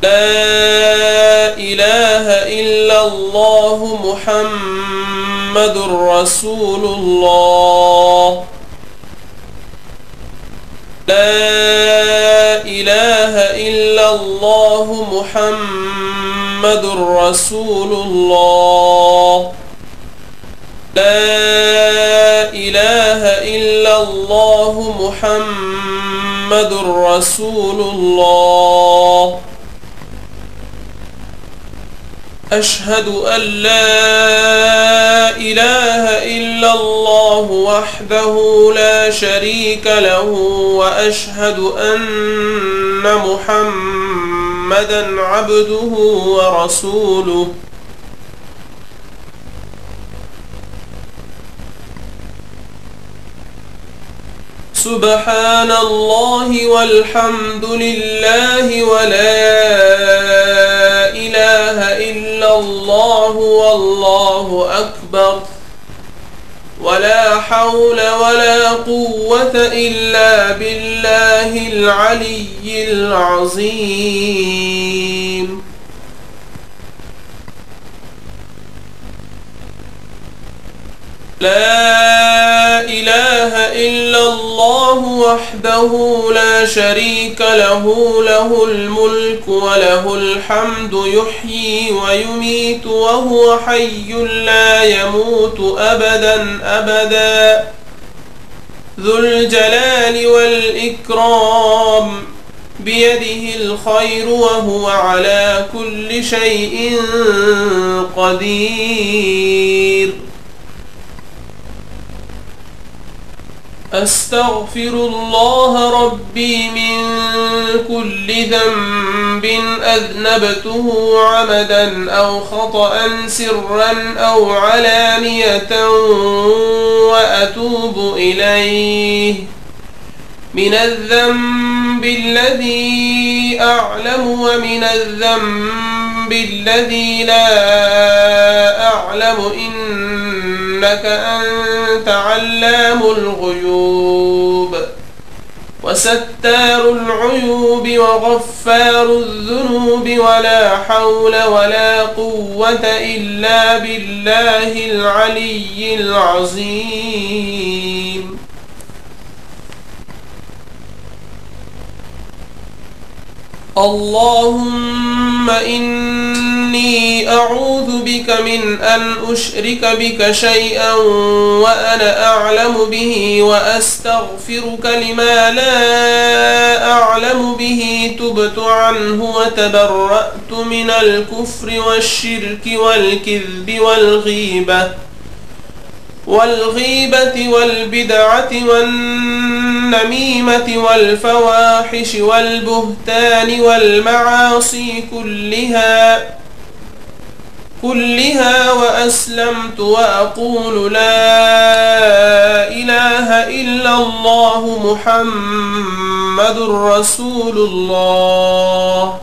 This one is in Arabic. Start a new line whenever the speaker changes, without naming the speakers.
لا إله إلا الله محمد رسول الله. لا إله إلا الله محمد رسول الله. لا إله إلا الله محمد رسول الله. أشهد أن لا إله إلا الله وحده لا شريك له وأشهد أن محمدا عبده ورسوله. سبحان الله والحمد لله ولا إله إلا الله والله أكبر ولا حول ولا قوة إلا بالله العلي العظيم. لا إله إلا الله وحده لا شريك له له الملك وله الحمد يحيي ويميت وهو حي لا يموت أبدا أبدا ذو الجلال والإكرام بيده الخير وهو على كل شيء قدير. أستغفر الله ربي من كل ذنب أذنبته عمدا أو خطأ سرا أو علانية وأتوب إليه من الذنب الذي أعلم ومن الذنب الذي لا أعلم إنك أنت علام الغيوب وستار العيوب وغفار الذنوب ولا حول ولا قوة إلا بالله العلي العظيم. اللهم إني أعوذ بك من أن أشرك بك شيئا وأنا أعلم به وأستغفرك لما لا أعلم به تبت عنه وتبرأت من الكفر والشرك والكذب والغيبة والبدعة والنميمة والفواحش والبهتان والمعاصي كلها وأسلمت وأقول لا إله إلا الله محمد رسول الله.